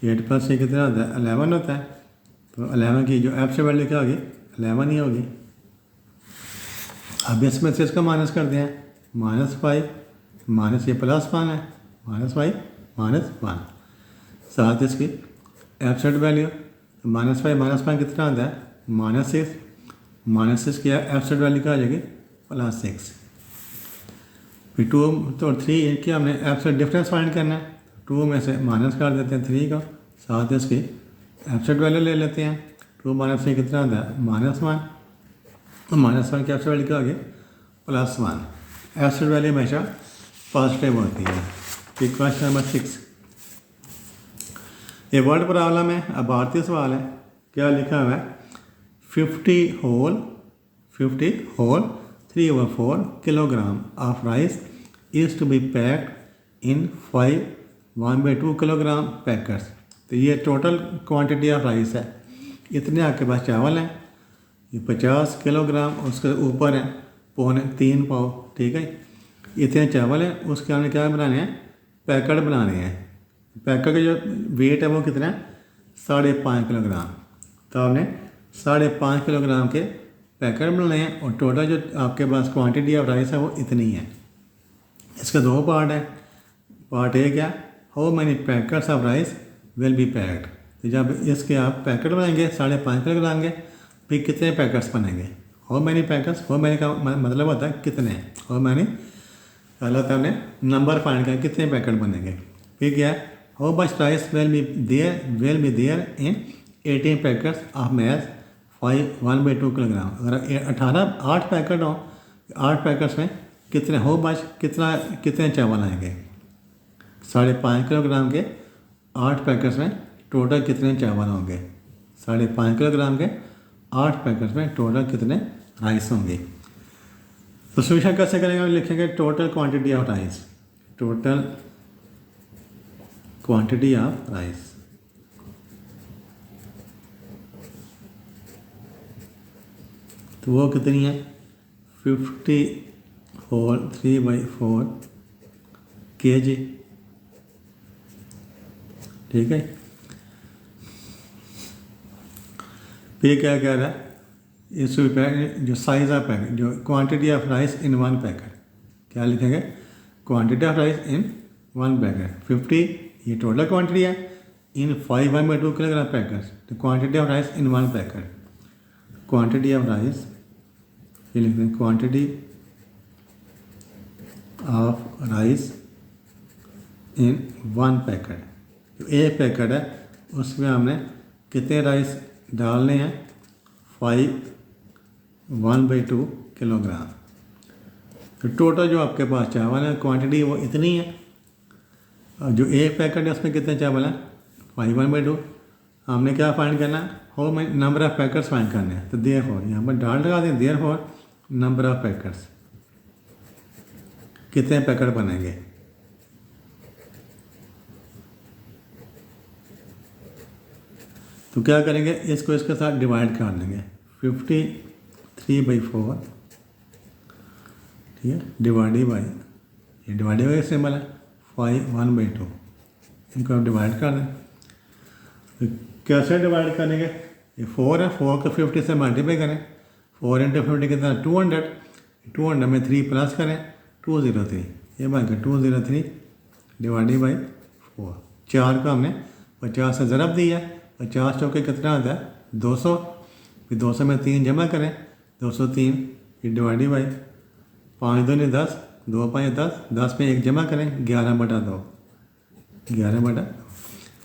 8 + 3 कितना होता है 11 होता है। तो 11 की जो एब्सोल्यूट वैल्यू क्या होगी 11 ही होगी। अब इसमें से इसको माइनस कर दें, -5 माइनस ये +1 है, -5 -1, साथ इसकी एब्सोल्यूट वैल्यू, -5 कितना आता है -6, माइनस सिक्स किया, एब्सोल्यूट वैल्यू क्या आ जाएगी +6। फिर 2 तो 3 की हमने एब्सोल्यूट डिफरेंस फाइंड करना है, 2 में से माइनस कर देते हैं 3 का, साथ ही इसकी एब्सोल्यूट वैल्यू ले लेते हैं। 2 - 3 कितना आता है -1, -1 की एब्सोल्यूट वैल्यू क्या आ गई +1। एब्सोल्यूट वैल्यू हमेशा पॉजिटिव होती है। फिर क्वेश्चन नंबर 6, ये वर्ड प्रॉब्लम है। अब भारतीय सवाल है, क्या लिखा हुआ है 50 whole 3/4 kilogram of rice is to be packed in 5 1/2 kilogram packers. तो ये टोटल क्वांटिटी ऑफ राइस है। इतने आपके पास चावल हैं, ये 50 किलोग्राम, उसके ऊपर है 3 पाव, ठीक है। इतने चावल हैं, उसके हमने क्या बनाने हैं पैकेट बनाने हैं। पैकेट का जो वेट है वो कितना है 5.5 किलोग्राम। तो आपने 5.5 किलोग्राम के पैकेट बनाने हैं और टोटल जो आपके पास क्वांटिटी ऑफ राइस है वो इतनी है। इसके 2 पार्ट है। पार्ट ए क्या, how many packets of rice will B packed. तो जब इसके आप पैकेट बनाएंगे 5.5 किलोग्राम के, फिर कितने पैकेट्स बनेंगे, how many packets, how many का मतलब होता है कितने, हाउ मैनी पहला तो हमने नंबर फाइंड किया कितने पैकेट बनेंगे। फिर क्या है how much rice will be there in 18 packets of math 1/2 kilogram. अगर 8 पैकेट हो, 8 पैकेट्स में कितने, हाउ मच कितने चावल आएंगे। 5.5 किलोग्राम के 8 पैकेट्स में टोटल कितने चावल होंगे। 5.5 किलोग्राम के 8 पैकेट्स में टोटल कितने राइस होंगे। तो सॉल्यूशन कैसे करेंगे, हम लिखेंगे total quantity of rice, total quantity of rice. तो वो कितनी है 50 होल 3/4 kg, ठीक है। फिर क्या कह रहा है इस पैकेट जो साइज ऑफ पैकेट, जो quantity of rice in 1 packet, क्या लिखेंगे quantity of rice in 1 packet. 50 ये टोटल क्वांटिटी है, इन 5 1/2 किलोग्राम पैकेट्स, तो quantity of rice in 1 packet, quantity of rice ये लिखते हैं quantity of rice in 1 packet. जो एक पैकेट है उसमें हमने कितने राइस डालने हैं 5 1/2 किलोग्राम। तो टोटल जो आपके पास चावल है क्वांटिटी वो इतनी है। और जो एक पैकेट है उसमें कितने चावल हैं 5 1/2। हमने क्या फाइंड करना है, how many number of packets find करने हैं। तो देयरफॉर यहाँ पर डाल लगा दें, देयरफॉर नंबर ऑफ पैकेट्स, कितने पैकेट बनेंगे। तो क्या करेंगे, इसको इसके साथ डिवाइड कर देंगे 50 3/4, ठीक है, डिवाइडेड बाई, ये डिवाइडेड बाई सिंबल है 5 1/2, इनको आप डिवाइड कर दें। तो कैसे डिवाइड करेंगे, ये 4 है, 4 को 50 से मल्टीप्लाई करें, 4 × 50 कितना 200, 200 में 3 प्लस करें 203, ये बन गया 203 डिवाइडेड बाई 4। 4 का हमने 50 से ज़रब दिया, 50 चौके कितना आता है 200, फिर 200 में 3 जमा करें 203, फिर डिवाइडेड बाई 5 दूनी 10, 2 5 10, 10 में 1 जमा करें 11/2, 11/2।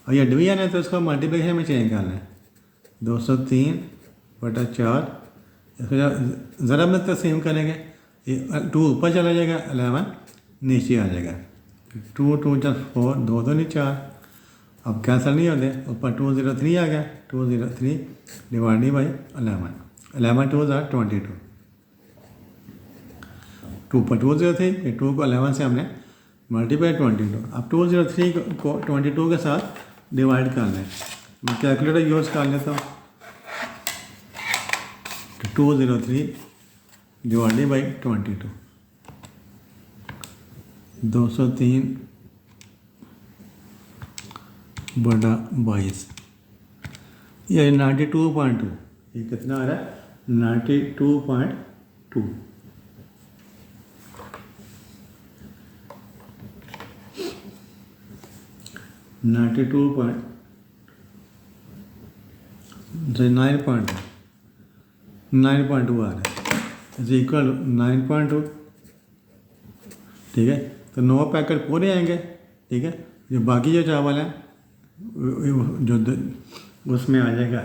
और ये डिवीजन है तो इसको मल्टीप्लिकेशन में चेंज करना है 203/4, इसको ज़रा में तकसीम करेंगे, ये 2 ऊपर चला जाएगा 11 नीचे आ जाएगा, 2 2 4, 2 2 4, अब कैंसिल नहीं होते, ऊपर 203 आ गया, 203 डिवाइडेड बाई 11, 11 2 22, 2 पर 203, फिर 2 को 11 से हमने मल्टीप्लाई 22। अब 203 को 22 के साथ डिवाइड कर लें, मैं कैलकुलेटर यूज़ कर लेता हूँ। तो 203 डिवाइडेड बाई 22, 203/22, ये 92.2, ये कितना आ रहा है 92.2। 9.2 आ रहा है इज इक्वल 9.2। ठीक है, तो 9 पैकेट पूरे आएंगे। ठीक है, जो बाकी जो चावल है जो उसमें आ जाएगा।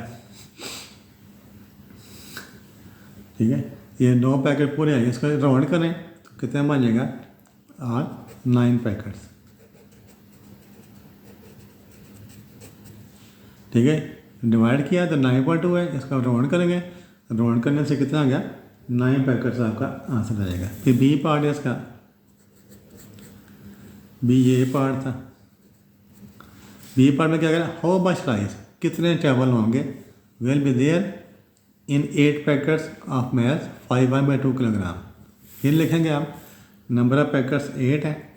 ठीक है, ये 9 पैकेट पूरे आएंगे, इसका राउंड करें तो कितना बन जाएगा 9 पैकेट्स। ठीक है, डिवाइड किया तो 9.2 है, इसका राउंड करेंगे, राउंड करने से कितना आ गया 9 पैकेट्स आपका आंसर आ जाएगा। फिर बी पार्ट है इसका, बी ये पार्ट था। बी पार्ट में क्या करें, हाउ मच राइस, कितने चावल होंगे, will be there in 8 packets of math 5/2 kilogram. फिर लिखेंगे आप नंबर ऑफ पैकेट्स 8 है,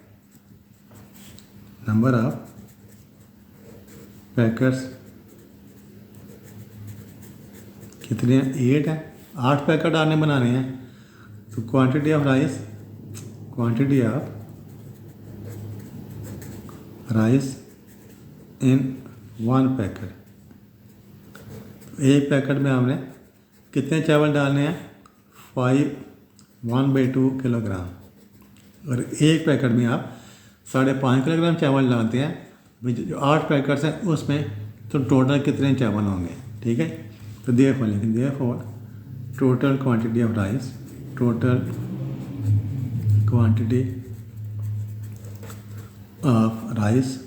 नंबर ऑफ पैकेट्स कितने हैं 8 है, 8 पैकेट आपने बनाने हैं। तो quantity of rice, quantity of rice in 1 packet, एक पैकेट में हमने कितने चावल डालने हैं 1/2 किलोग्राम। और एक पैकेट में आप 5.5 किलोग्राम चावल डालते हैं, जो 8 पैकेट्स हैं उसमें तो टोटल कितने चावल होंगे। ठीक है, तो देयरफॉर लिखें, therefore total quantity of rice, total quantity of rice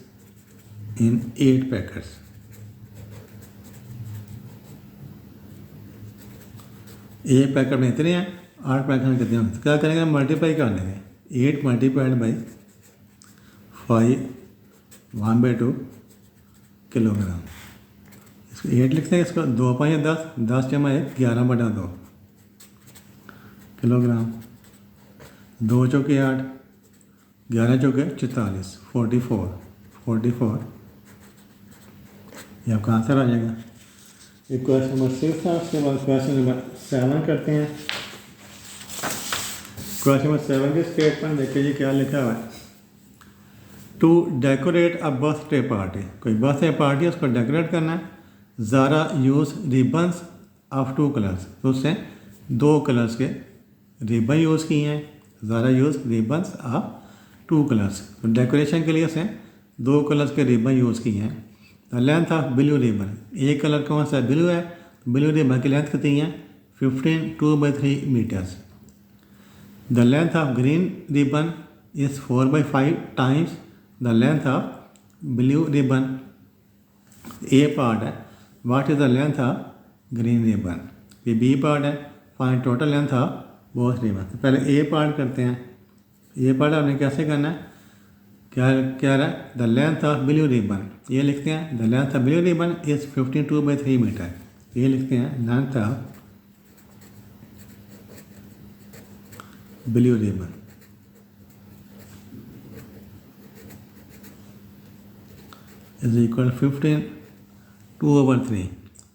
in 8 packets. एक पैकेट में इतने हैं, 8 पैकेट में कितने होंगे, तो क्या करेंगे मल्टीप्लाई कर लेंगे, 8 मल्टीप्लाइड बाई 5 1/2 किलोग्राम। इसको 8 लिखते हैं, इसको 2 5 10, 10 जमा 1 11/2 किलोग्राम, 2 चौके 8, 11 चौके 44, 44 ये आपका आंसर आ जाएगा। ये क्वेश्चन नंबर 6 था। उसके बाद क्वेश्चन नंबर 7 करते हैं। क्वेश्चन नंबर 7 के स्टेटमेंट देखिए जी क्या लिखा हुआ है। To decorate a birthday party, कोई बर्थडे पार्टी है उसको डेकोरेट करना है। Zara use ribbons of 2 colours, तो उससे 2 कलर्स के रिबन यूज़ किए हैं। Zara use ribbons of 2 colours, तो डेकोरेशन के लिए उसने 2 कलर्स के रिबन यूज़ किए हैं। The length of blue ribbon, एक कलर कौन सा ब्लू है, ब्लू रिबन की लेंथ कितनी है 15 2/3 metres. The length of green ribbon is 4/5 times the length of blue ribbon. A part है, what is the length of green ribbon. ये B part है, find total length of both ribbon. तो पहले ए part करते हैं। ए part आपने कैसे करना है, क्या रहा है the length of blue ribbon, ये लिखते हैं the length of blue ribbon is 15 2/3 metre. ये लिखते हैं length of blue ribbon is equal 15 2/3,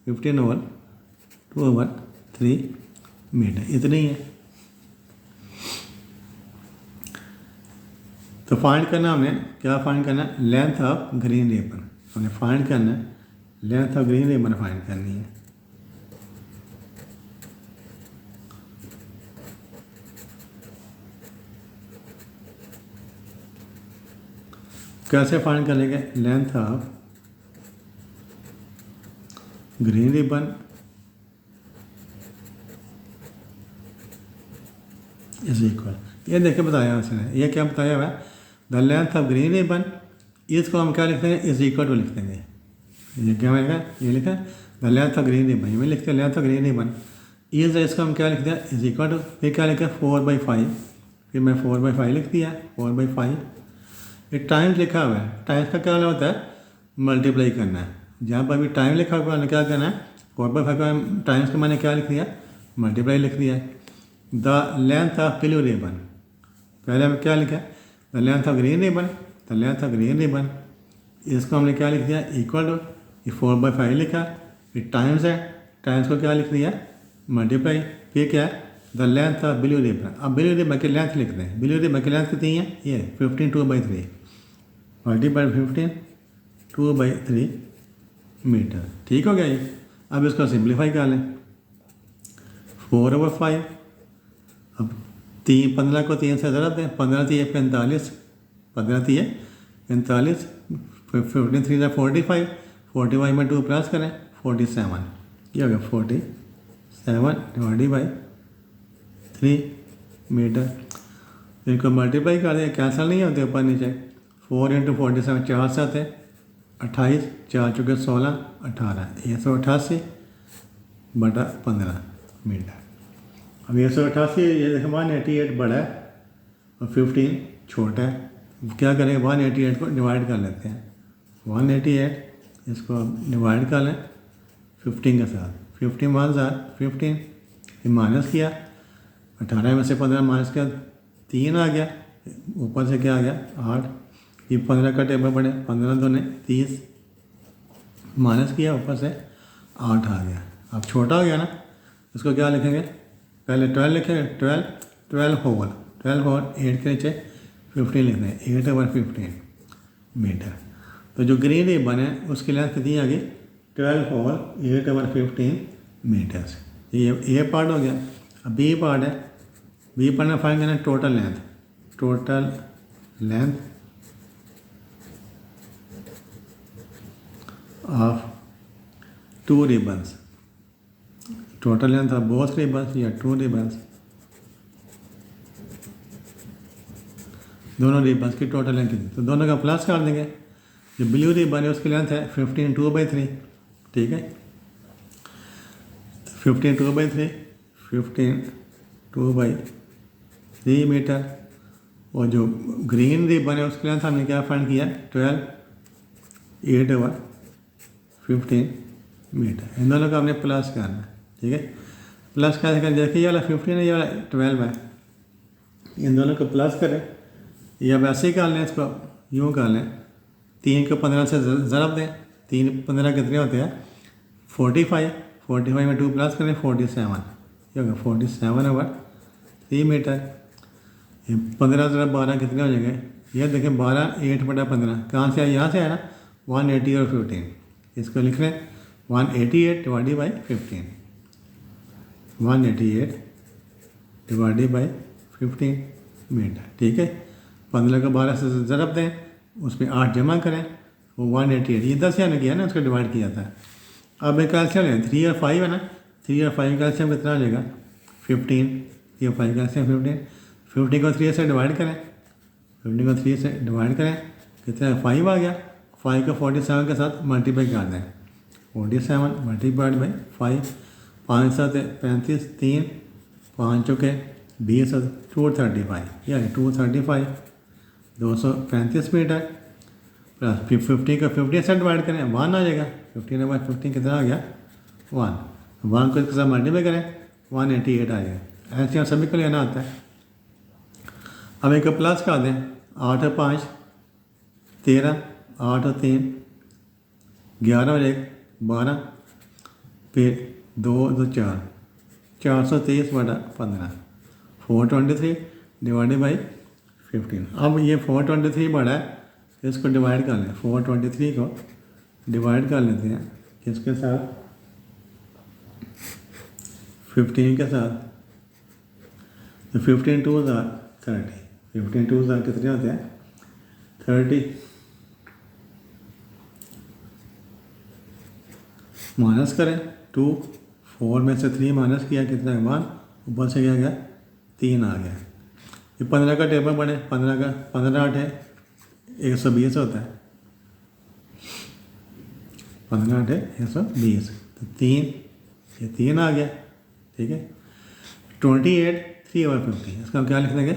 15/2/3 metre, इतनी ही है। तो फाइंड करना हमें, क्या फाइंड करना है लेंथ ऑफ ग्रीन रिबन, हमें फाइंड करना है length of green ribbon find करनी है। कैसे फाइंड करेंगे length of green ribbon is equal, ये देखिए बताया उसने, ये क्या बताया हुआ है the length of green ribbon, इसको हम क्या लिखते हैं इज इक्वल टू लिखते हैं। ये क्या होगा, ये लिखा है the length of green ribbon, ये लिखते हैं length of green ribbon is, इसको हम क्या लिखते हैं इज इक्वल टू, फिर क्या लिखा है 4/5, फिर मैं 4/5 लिख दिया 4/5। ये टाइम्स लिखा हुआ है, टाइम्स का क्या होता है मल्टीप्लाई करना है। जहाँ पर भी टाइम लिखा हुआ है क्या करना है 4/5 का टाइम्स का मैंने क्या लिख दिया मल्टीप्लाई लिख दिया। The length of blue ribbon, पहले हमें क्या लिखा है the length of green ribbon, the length of green ribbon, इसको हमने क्या लिख दिया इक्वल टू, ये 4/5 लिखा, फिर टाइम्स है, टाइम्स को क्या लिख दिया मल्टीप्लाई, फिर क्या है the length of blue ribbon. अब ब्लू रिबन की लेंथ लिखते हैं, ब्लू रिबन की लेंथ कितनी है ये 15 2/3 मल्टीप्लाई 15 2/3 मीटर। ठीक हो गया ये। अब इसको सिंप्लीफाई कर लें, 4/5। अब 15 को 3 से ज़रब दें, 15 3 45, 15 3 45, 15 3 जा 45, 45 में 2 प्लस करें 47, ये हो गया 47 डिवाइडेड बाई 3 मीटर। इनको मल्टीप्लाई कर दें, कैंसिल नहीं होते ऊपर नीचे। 4 × 47 4 7 है 28, 4 चुके 16 18, 188 बटा 15 मीटर। अब 188 ये देखें 188 बड़ा है और 15 छोटा है। क्या करेंगे 188 को डिवाइड कर लेते हैं। 188 इसको डिवाइड कर लें 15 के साथ। 15 1 15, ये माइनस किया, 18 में से 15 माइनस किया 3 आ गया, ऊपर से क्या आ गया 8। ये 15 का टेबल बढ़े, 15 दूने 30, माइनस किया ऊपर से 8 आ गया। अब छोटा हो गया ना, इसको क्या लिखेंगे, पहले 12 लिखेंगे, 12 होल 8 के नीचे 15 लिखते हैं, 8/15 मीटर। तो जो ग्रीन रिबन है उसकी लेंथ कितनी आ गई 12 होल 8/15 मीटर्स। ये ए पार्ट हो गया। अब बी पार्ट है, बी पार्ट में फाइंड करना total length of 2 ribbons, total length of both ribbons या 2 रिबन्स, दोनों रिबन्स की टोटल लेंथ कितनी, तो दोनों का प्लस कर देंगे। जो ब्लू रिबन है उसकी लेंथ है 15 2/3, ठीक है, 15 2/3, 15 2/3 मीटर। और जो ग्रीन रिबन है उसकी लेंथ हमने क्या फाइंड किया 12 8/15 मीटर। इन दोनों का हमने प्लस करना है, ठीक है। प्लस कैसे करें, देखिए ये वाला 15 है, ये वाला 12 है, इन दोनों को प्लस करें या वैसे ही कर लें, इसको यूँ कर लें, 3 को 15 से ज़रब दें, 3 15 कितने होते हैं 45, 45 में 2 प्लस करें 47, ये होगा 47/3 मीटर। ये 15 ज़रा 12 कितने हो जाएंगे, ये देखें 12 8/15 कहाँ से आया, यहाँ से आया ना 180 और 15, इसको लिख लें 188 divided by 15, 188 divided by 15 metre, ठीक है। 15 को 12 से ज़रब दें, उसमें 8 जमा करें, वो 188, ये 10 यानी किया ना, उसको डिवाइड किया था। अब एक कैल्शियम है 3 और 5 है ना, 3 और 5 कैल्शियम कितना हो जाएगा 15, 3 और 5 कैल्शियम 15 को 3 से डिवाइड करें, 15 को 3 से डिवाइड करें कितना 5 आ गया। 5 को 47 के साथ मल्टीप्लाई कर दें, 47 मल्टीप्लाइड बाई 5, 5 7 35, 3 5 चौके 20, 235, यानी 235 235 मीटर प्लस 50 का 50 से डिवाइड करें 1 आ जाएगा, 15/15 कितना आ गया 1 को इसके साथ मल्टीप्लाई करें 188 आ जाएगा। ऐसे हम सभी को लेना आता है। अब एक प्लस कर दें, 8 और 5 13, 8 और 3 11 और 1 12, फिर 2 2 4 423/15, 423 डिवाइडेड बाई 15। अब ये 423 बड़ा है, इसको डिवाइड कर लें, 423 को डिवाइड कर लेते हैं किसके साथ 15 के साथ, तो 15 2 30, 15 2 कितने होते हैं 30, माइनस करें 2, 4 में से 3 माइनस किया कितना है 1, ऊपर से क्या गया 3 आ गया। ये 15 का टेबल बने, 15 का 15 8 है 120 होता है, 15 8 है 120, तो 3 ये 3 आ गया, ठीक है। 28 3/15, इसका हम क्या लिख देंगे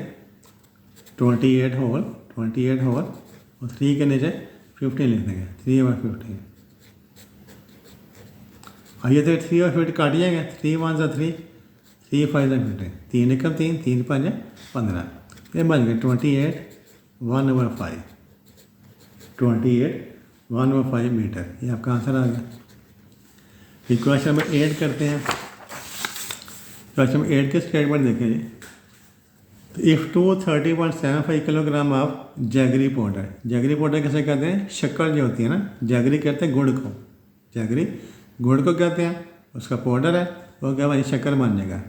28 होल और 3 के नीचे 15 लिख देंगे 3/15। आइए तो 3 और 50 काट जाएंगे, 3 1 3, 3 5 15, 3 एकम 3, 3 5 15, ये बन गए 28 1/5, 28 1/5 मीटर। ये आपका आंसर आ गया। इक्वेशन में ऐड करते हैं, इक्वेशन में ऐड के स्टेटमेंट देखें जी। तो if 230.75 kilogram of jaggery powder, jaggery powder कैसे कहते हैं, शक्कर जो होती है ना, जैगरी कहते हैं गुड़ को, जैगरी गुड़ को कहते हैं, उसका पाउडर है वो क्या भाई शक्कर बन जाएगा।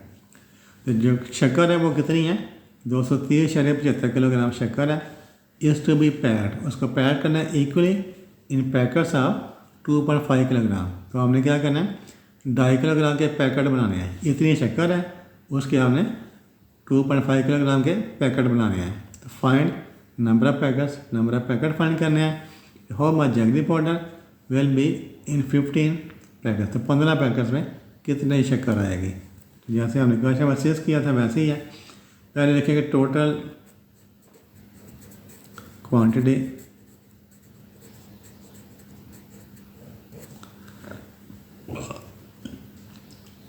तो जो शक्कर है वो कितनी है, 230.75 किलोग्राम शक्कर है। इज़ टू बी पैक्ड, उसको पैक करना है equally in packets of 2.5 kilogram. तो हमने क्या करना है, 2.5 किलोग्राम के पैकेट बनाने हैं। इतनी शक्कर है, उसके हमने 2.5 किलोग्राम के पैकेट बनाने हैं। तो find number of packets, number of packet find करने हैं। How much jaggery powder will be in 15 packets, तो 15 पैकेट्स में कितनी शक्कर आएगी। तो जैसे हमने क्वेश्चन में असेस किया था वैसे ही है। पहले लिखेंगे टोटल क्वांटिटी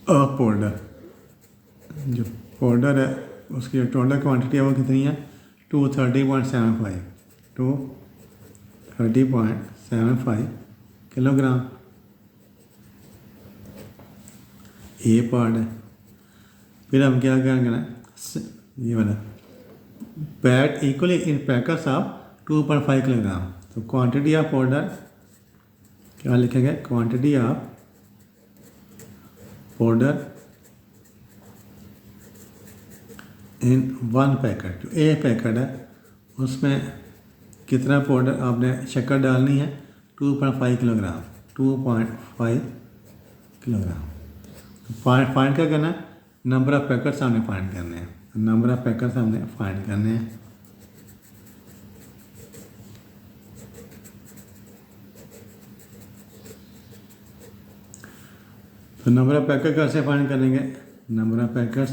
ऑफ पाउडर, जो पाउडर है उसकी जो टोटल क्वांटिटी है वो कितनी है, 230.75 230.75 किलोग्राम। ये पार्ट है। फिर हम क्या करेंगे ना, ये वाला PAT equally in packets of 2.5 kilogram. तो क्वांटिटी ऑफ पाउडर क्या लिखेंगे, quantity of powder in 1 packet, जो एक पैकेट है उसमें कितना पाउडर आपने शक्कर डालनी है, 2.5 किलोग्राम 2.5 किलोग्राम। फाइंड क्या करना है, नंबर ऑफ पैकेट्स हमने फाइंड करने हैं। नंबर ऑफ पैकेट्स हमने फाइंड करने हैं। तो नंबर ऑफ पैकेट कैसे फाइंड करेंगे, नंबर ऑफ पैकेट्स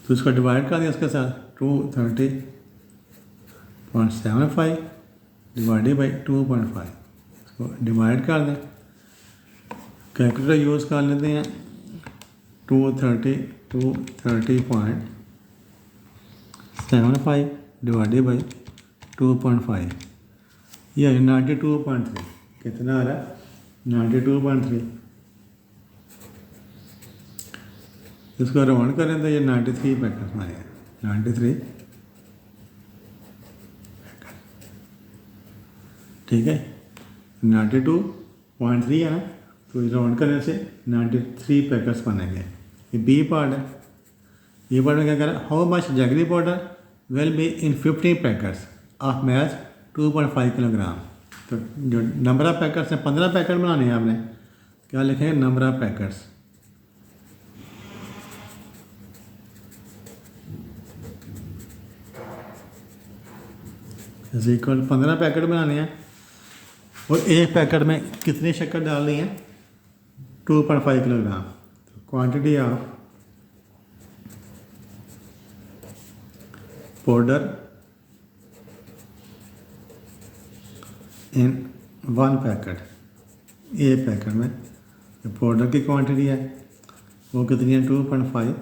तो इसको डिवाइड कर दिया इसके साथ, 230.75 डिवाइडेड बाई 2.5, इसको डिवाइड कर दें। कैलकुलेटर यूज़ कर लेते हैं। 230.75 डिवाइडेड बाई 2.5, यह 92.3, कितना आ रहा है, 92.3। इसको राउंड करें तो ये 93 पैकेट्स में आएगा, 93। ठीक है, 92.3 है ना, तो राउंड करने से 93 पैकेट्स बनेंगे। ये बी पार्ट है। ये पार्ट में क्या करें, how much jaggery powder will be in 15 packets of match 2.5 kilogram. तो जो नंबर ऑफ पैकेट्स हैं, 15 पैकेट बनाने हैं आपने, क्या लिखेंगे, number of packets is equal 15 packet बनाने हैं और एक पैकेट में कितनी शक्कर डालनी है, 2.5 किलोग्राम। तो quantity of powder in 1 packet, एक पैकेट में जो पाउडर की क्वांटिटी है वो कितनी है, 2.5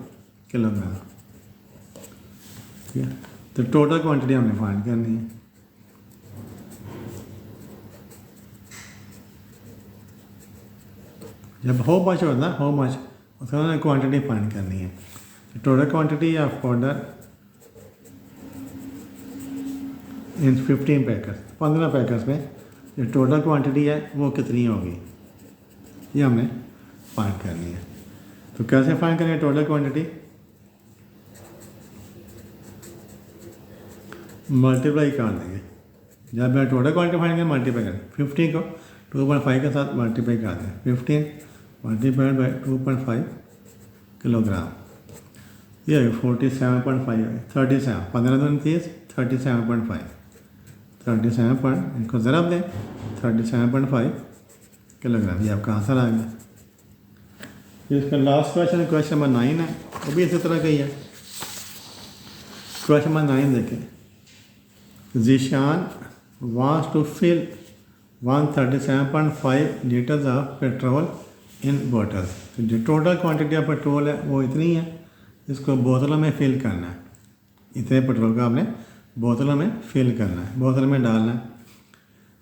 किलोग्राम। ठीक है, तो टोटल क्वांटिटी हमने फाइंड करनी है। जब हाउ मच होता है, हाउ मच उसका हमने क्वांटिटी फाइंड करनी है। Total quantity of powder in 15 packets, 15 packets में जो टोटल क्वांटिटी है वो कितनी होगी, ये हमने फाइंड करनी है। तो कैसे फाइंड करेंगे टोटल क्वांटिटी, मल्टीप्लाई कर देंगे। जब मैं टोटल क्वांटिटी फाइंड करें मल्टीप्लाई करें, 50 को 2.5 के साथ मल्टीप्लाई कर दें, 15 मल्टीप्लाइड बाई 2.5 किलोग्राम, ये 47.5 है, 37, 15 दूनी 30, 37.5, 37 पॉइंट, इनको ज़रा दें 37.5 किलोग्राम, ये आपका आंसर आ गया। फिर इसका लास्ट क्वेश्चन, क्वेश्चन नंबर 9 है, वो भी इसी तरह का ही है। क्वेश्चन नंबर 9 देखें, Zeeshan wants to fill 137.5 litres of petrol in bottles. तो जो टोटल क्वांटिटी ऑफ पेट्रोल है वो इतनी है, इसको बोतलों में फिल करना है। इतने पेट्रोल का आपने बोतलों में फिल करना है, बोतल में डालना है।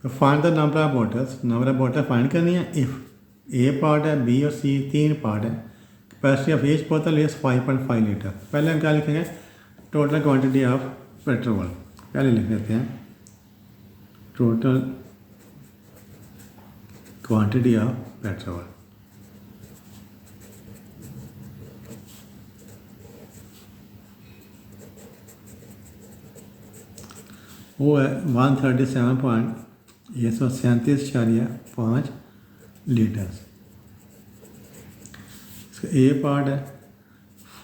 तो find the number of bottles, number of बोतल फाइंड करनी है। इफ़ ए पार्ट है, बी और सी 3 पार्ट है, कैपेसिटी ऑफ ईच बोतल इज 5.5 लीटर। पहले हम क्या लिखेंगे, टोटल क्वांटिटी ऑफ पेट्रोल पहले लिख लेते हैं, टोटल क्वांटिटी ऑफ पेट्रोल। वो है 137.5 लीटर्स। इसका ए पार्ट है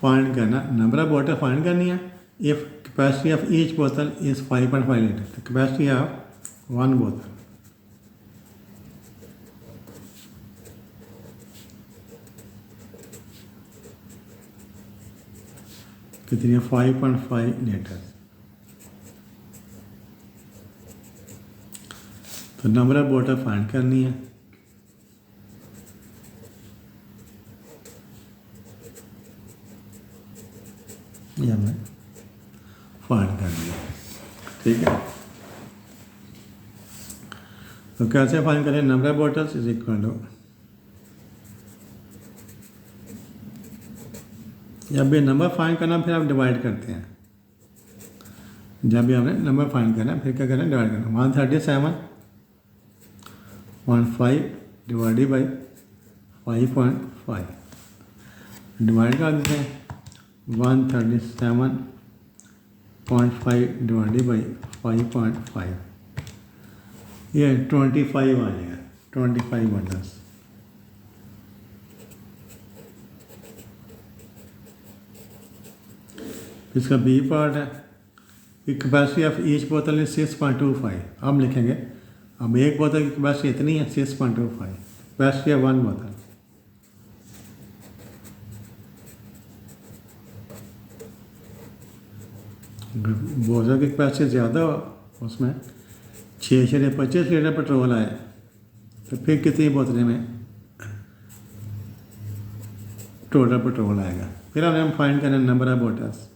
फाइंड करना, नंबर ऑफ वाटर फाइंड करनी है इफ कैपेसिटी ऑफ ईच बोतल इज 5.5 लीटर। तो कैपेसिटी ऑफ वन बोतल कितनी है? 5.5 लीटर। तो नंबर ऑफ बोतल फाइंड करनी है। ये हमें फाइंड करनी है, ठीक है। तो कैसे फाइंड करें? Number of bottles is equal to, जब भी नंबर फाइंड करना फिर आप डिवाइड करते हैं। जब भी हमने नंबर फाइंड करना फिर क्या करना? डिवाइड करना। 137.5 डिवाइडेड बाई 5.5 डिवाइड कर देते हैं। 137.5 डिवाइडेड बाई 5.5 ये 25 आ जाएगा, 25 बंडल्स। इसका बी पार्ट है कैपेसिटी ऑफ ईच बोतल इज 6.25। अब लिखेंगे, अब एक बोतल की कैपेसिटी इतनी है 6.25, कैपेसिटी है वन बोतल। बोतल की कैपेसिटी ज़्यादा हो, उसमें 6.25 लीटर पेट्रोल आए, तो फिर कितनी बोतलें में टोटल पेट्रोल आएगा? फिर हम फाइंड करें नंबर ऑफ बोटल्स।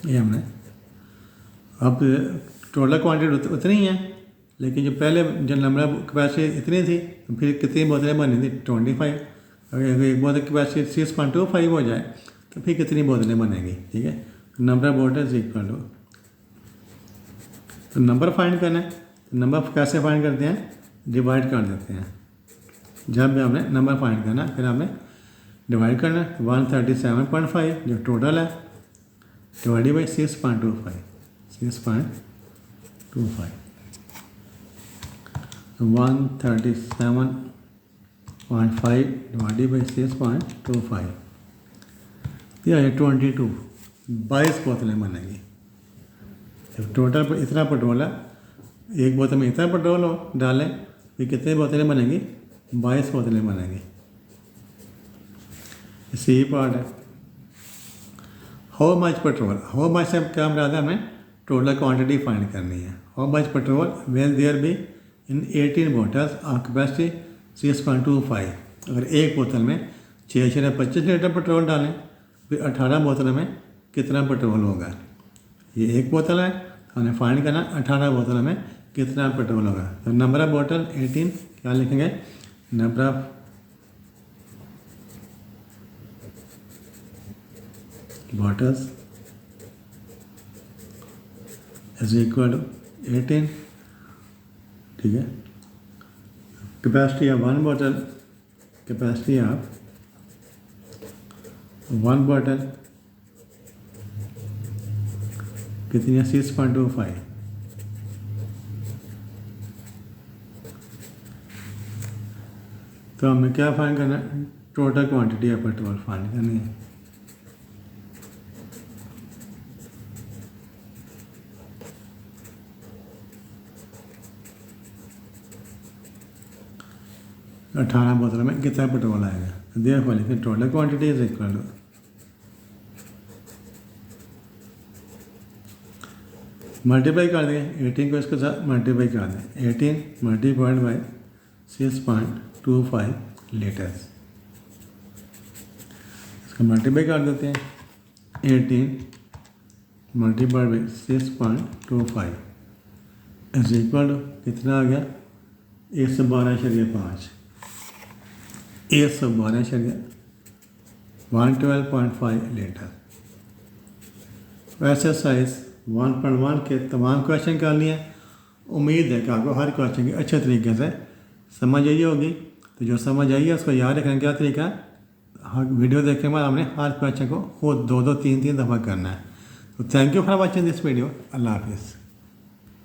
ये हमने अब टोटल क्वांटिटी उतनी ही है, लेकिन जो पहले जो नंबर ऑफ कैपेसिटी इतनी थी तो फिर कितनी बोतलें बनी थी? 25। अगर एक बोतल की कैपेसिटी 6.25 हो जाए तो फिर कितनी बोतलें बनेंगी? ठीक है, number of bottles equal to, तो नंबर फाइंड करना है। नंबर कैसे फाइंड करते हैं? डिवाइड कर देते हैं। जब भी हमने नंबर फाइंड करना फिर हमने डिवाइड करना। 137.5 जो टोटल है डिवाइडेड बाई 6.25 6.25 137.5 डिवाइडेड बाई 6.25 यह है 22 बोतलें बनेगी। जब टोटल पर इतना पेट्रोल है, एक बोतल में इतना पेट्रोल हो डालें, फिर कितनी बोतलें बनेंगी? 22 बोतलें बनेंगी। सी पार्ट है how much petrol. How much से क्या मराद है? हमें टोटल क्वांटिटी फाइंड करनी है। How much petrol will there be in 18 bottles of capacity 6.25। अगर एक बोतल में 6.25 लीटर पेट्रोल डालें, फिर 18 बोतलों में कितना पेट्रोल होगा? ये एक बोतल है, हमें फाइंड करना 18 बोतलों में कितना पेट्रोल होगा। तो नंबर ऑफ बोतल 18 क्या लिखेंगे? Number of bottles is equal to 18। ठीक है, कैपेसिटी ऑफ वन बोतल, कैपेसिटी ऑफ वन बोतल कितनी है? 6.25। तो हमें क्या फाइंड करना है? Total quantity of petrol find करनी है। अठारह बोतलों में कितना पेट्रोल आएगा? देखो लिखें total quantity is equal to, multiply कर देंगे 18 को इसके साथ मल्टीप्लाई कर दें। 18 मल्टीप्लाइड बाई 6.25 लीटर्स। इसका मल्टीप्लाई कर देते हैं। 18 multiplied by 6.25 is equal to कितना आ गया? 112.5 112.5 लीटर। एक्सरसाइज 1.1 के तमाम क्वेश्चन कर लिए। उम्मीद है कि आपको हर क्वेश्चन की अच्छे तरीके से समझ आई होगी। तो जो समझ आई है उसको याद रखने का क्या तरीका है, हर वीडियो देखने के बाद हमने हर क्वेश्चन को खुद 2-2 3-3 दफ़ा करना है। तो thank you for watching this video. अल्लाह हाफिज़।